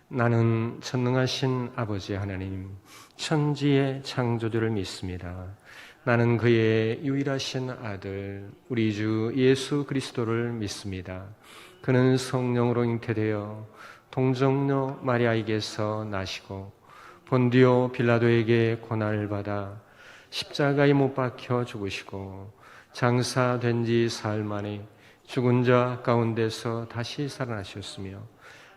나는 전능하신 아버지 하나님, 천지의 창조주를 믿습니다. 나는 그의 유일하신 아들, 우리 주 예수 그리스도를 믿습니다. 그는 성령으로 잉태되어 동정녀 마리아에게서 나시고 본디오 빌라도에게 고난을 받아 십자가에 못 박혀 죽으시고 장사된 지 사흘 만에 죽은 자 가운데서 다시 살아나셨으며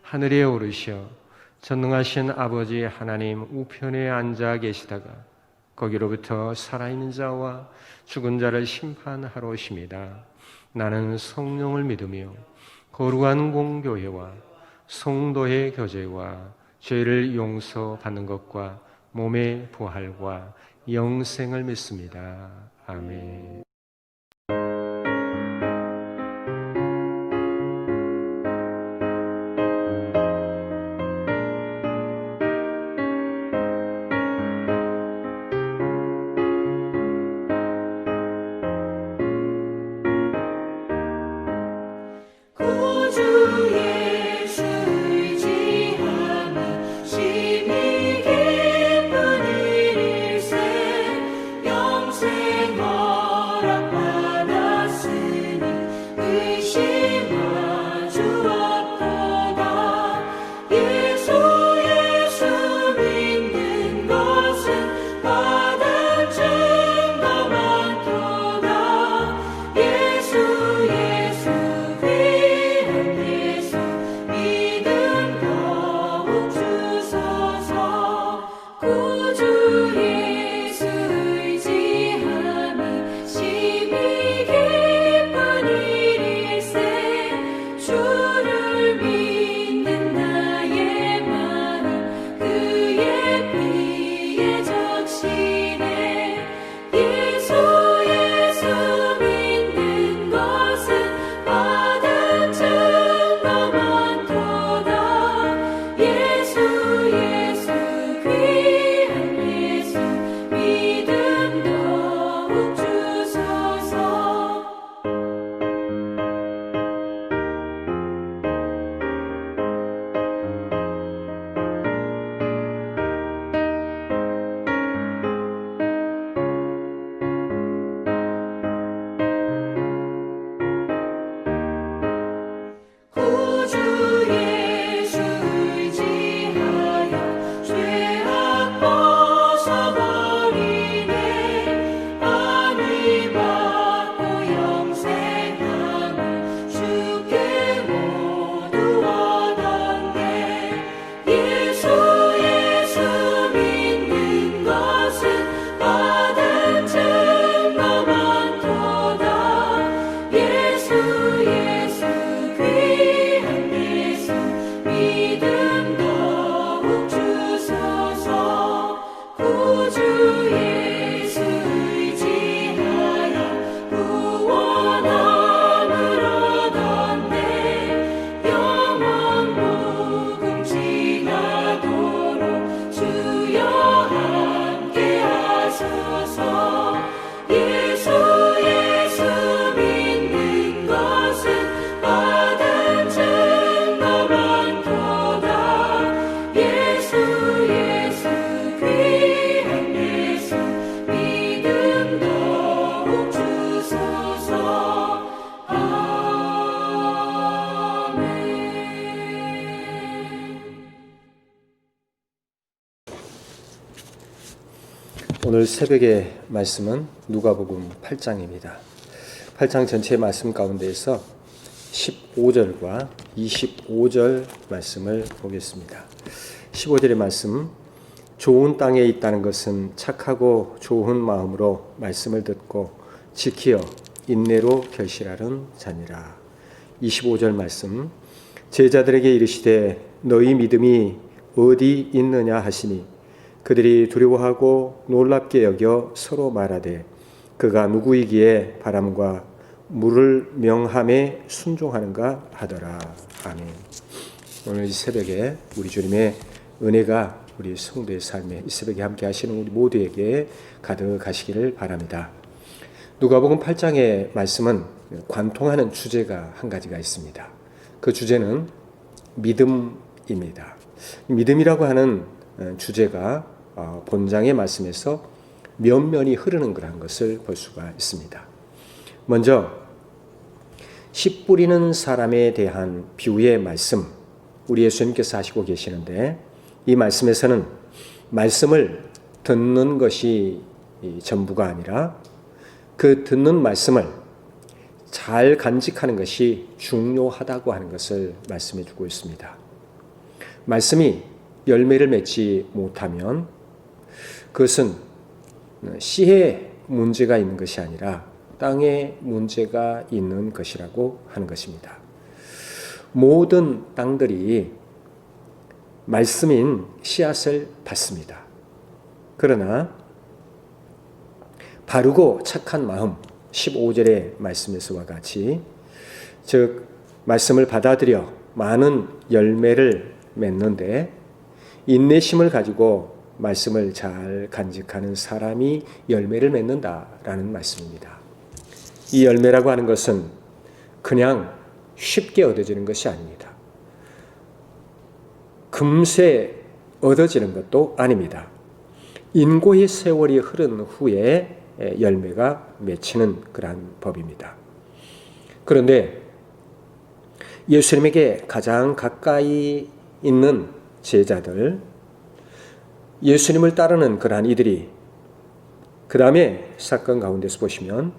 하늘에 오르셔 전능하신 아버지 하나님 우편에 앉아 계시다가 거기로부터 살아있는 자와 죽은 자를 심판하러 오십니다. 나는 성령을 믿으며 거룩한 공교회와 성도의 교제와 죄를 용서받는 것과 몸의 부활과 영생을 믿습니다. 아멘. 오늘 새벽의 말씀은 누가복음 8장입니다. 8장 전체의 말씀 가운데에서 15절과 25절 말씀을 보겠습니다. 15절의 말씀, 좋은 땅에 있다는 것은 착하고 좋은 마음으로 말씀을 듣고 지키어 인내로 결실하는 자니라. 25절 말씀, 제자들에게 이르시되 너희 믿음이 어디 있느냐 하시니 그들이 두려워하고 놀랍게 여겨 서로 말하되 그가 누구이기에 바람과 물을 명함에 순종하는가 하더라. 아멘. 오늘 이 새벽에 우리 주님의 은혜가 우리 성도의 삶에 이 새벽에 함께 하시는 우리 모두에게 가득하시기를 바랍니다. 누가복음 8장의 말씀은 관통하는 주제가 한 가지가 있습니다. 그 주제는 믿음입니다. 믿음이라고 하는 주제가 본장의 말씀에서 면면이 흐르는 그런 것을 볼 수가 있습니다. 먼저 씨 뿌리는 사람에 대한 비유의 말씀, 우리 예수님께서 하시고 계시는데, 이 말씀에서는 말씀을 듣는 것이 전부가 아니라 그 듣는 말씀을 잘 간직하는 것이 중요하다고 하는 것을 말씀해 주고 있습니다. 말씀이 열매를 맺지 못하면 그것은 씨에 문제가 있는 것이 아니라 땅에 문제가 있는 것이라고 하는 것입니다. 모든 땅들이 말씀인 씨앗을 받습니다. 그러나 바르고 착한 마음, 15절의 말씀에서와 같이, 즉 말씀을 받아들여 많은 열매를 맺는데 인내심을 가지고 말씀을 잘 간직하는 사람이 열매를 맺는다라는 말씀입니다. 이 열매라고 하는 것은 그냥 쉽게 얻어지는 것이 아닙니다. 금세 얻어지는 것도 아닙니다. 인고의 세월이 흐른 후에 열매가 맺히는 그러한 법입니다. 그런데 예수님에게 가장 가까이 있는 제자들, 예수님을 따르는 그러한 이들이 그 다음에 사건 가운데서 보시면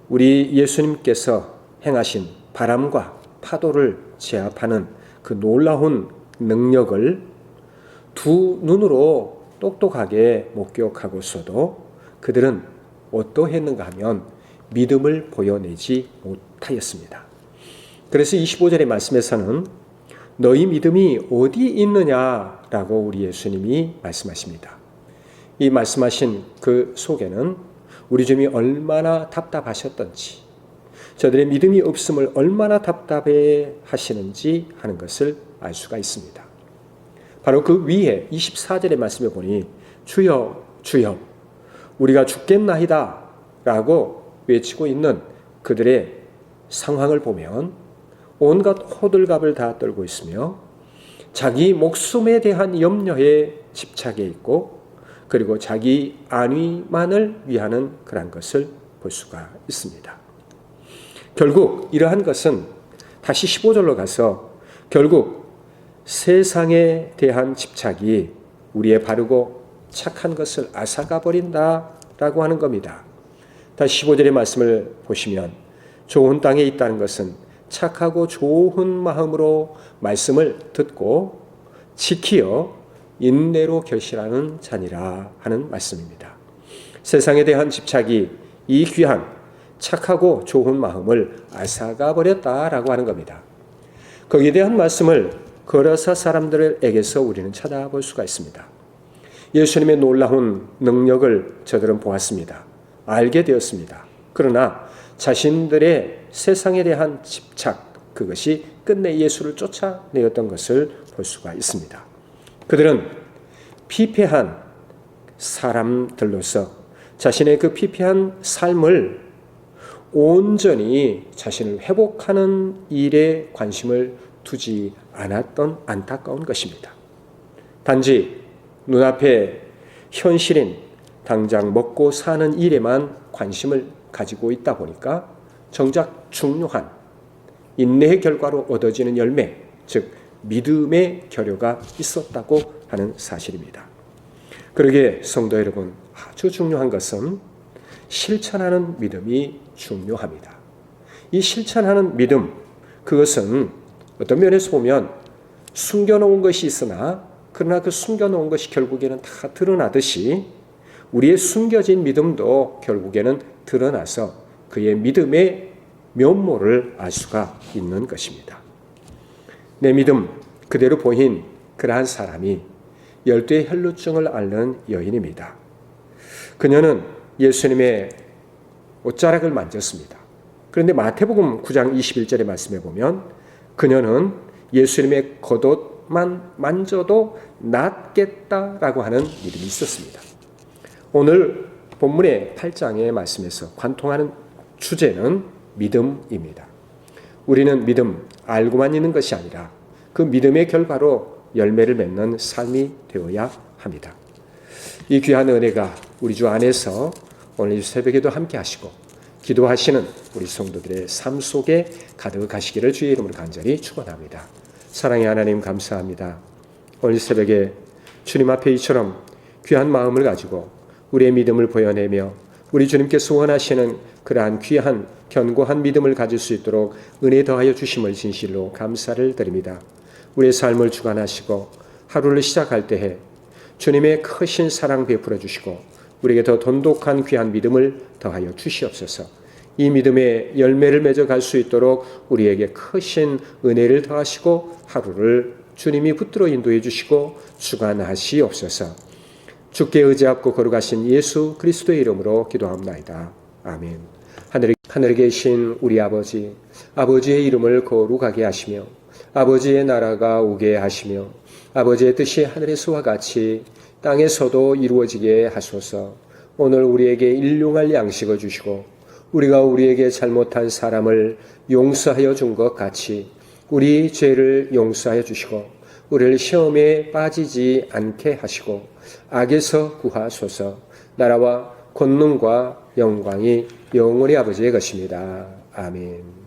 우리 예수님께서 행하신 바람과 파도를 제압하는 그 놀라운 능력을 두 눈으로 똑똑하게 목격하고서도 그들은 어떠했는가 하면 믿음을 보여내지 못하였습니다. 그래서 25절의 말씀에서는 너희 믿음이 어디 있느냐라고 우리 예수님이 말씀하십니다. 이 말씀하신 그 속에는 우리 주님이 얼마나 답답하셨던지, 저들의 믿음이 없음을 얼마나 답답해 하시는지 하는 것을 알 수가 있습니다. 바로 그 위에 24절의 말씀에 보니 주여 주여 우리가 죽겠나이다 라고 외치고 있는 그들의 상황을 보면 온갖 호들갑을 다 떨고 있으며 자기 목숨에 대한 염려에 집착해 있고, 그리고 자기 안위만을 위하는 그런 것을 볼 수가 있습니다. 결국 이러한 것은 다시 15절로 가서 결국 세상에 대한 집착이 우리의 바르고 착한 것을 앗아가 버린다라고 하는 겁니다. 다시 15절의 말씀을 보시면 좋은 땅에 있다는 것은 착하고 좋은 마음으로 말씀을 듣고 지키어 인내로 결실하는 자니라 하는 말씀입니다. 세상에 대한 집착이 이 귀한 착하고 좋은 마음을 앗아가 버렸다라고 하는 겁니다. 거기에 대한 말씀을 거라사 사람들에게서 우리는 찾아볼 수가 있습니다. 예수님의 놀라운 능력을 저들은 보았습니다. 알게 되었습니다. 그러나 자신들의 세상에 대한 집착, 그것이 끝내 예수를 쫓아내었던 것을 볼 수가 있습니다. 그들은 피폐한 사람들로서 자신의 그 피폐한 삶을 온전히 자신을 회복하는 일에 관심을 두지 않았던 안타까운 것입니다. 단지 눈앞에 현실인 당장 먹고 사는 일에만 관심을 가지고 있다 보니까 정작 중요한 인내의 결과로 얻어지는 열매, 즉 믿음의 결여가 있었다고 하는 사실입니다. 그러기에 성도 여러분, 아주 중요한 것은 실천하는 믿음이 중요합니다. 이 실천하는 믿음, 그것은 어떤 면에서 보면 숨겨놓은 것이 있으나 그러나 그 숨겨놓은 것이 결국에는 다 드러나듯이 우리의 숨겨진 믿음도 결국에는 드러나서 그의 믿음의 면모를 알 수가 있는 것입니다. 내 믿음 그대로 보인 그러한 사람이 12의 혈루증을 앓는 여인입니다. 그녀는 예수님의 옷자락을 만졌습니다. 그런데 마태복음 9장 21절의 말씀에 보면 그녀는 예수님의 겉옷만 만져도 낫겠다라고 하는 믿음이 있었습니다. 오늘 본문의 8장의 말씀에서 관통하는 주제는 믿음입니다. 우리는 믿음 알고만 있는 것이 아니라 그 믿음의 결과로 열매를 맺는 삶이 되어야 합니다. 이 귀한 은혜가 우리 주 안에서 오늘 이 새벽에도 함께 하시고 기도하시는 우리 성도들의 삶 속에 가득하시기를 주의 이름으로 간절히 축원합니다. 사랑의 하나님 감사합니다. 오늘 새벽에 주님 앞에 이처럼 귀한 마음을 가지고 우리의 믿음을 보여내며 우리 주님께서 원하시는 그러한 귀한 견고한 믿음을 가질 수 있도록 은혜 더하여 주심을 진실로 감사를 드립니다. 우리의 삶을 주관하시고 하루를 시작할 때에 주님의 크신 사랑 베풀어 주시고 우리에게 더 돈독한 귀한 믿음을 더하여 주시옵소서. 이 믿음의 열매를 맺어갈 수 있도록 우리에게 크신 은혜를 더하시고 하루를 주님이 붙들어 인도해 주시고 주관하시옵소서. 주께 의지하고 걸어가신 예수 그리스도의 이름으로 기도합나이다. 아멘. 하늘에 계신 우리 아버지, 아버지의 이름을 거룩하게 하시며 아버지의 나라가 오게 하시며 아버지의 뜻이 하늘에서와 같이 땅에서도 이루어지게 하소서. 오늘 우리에게 일용할 양식을 주시고 우리가 우리에게 잘못한 사람을 용서하여 준 것 같이 우리 죄를 용서하여 주시고 우리를 시험에 빠지지 않게 하시고 악에서 구하소서. 나라와 권능과 영광이 영원히 아버지의 것입니다. 아멘.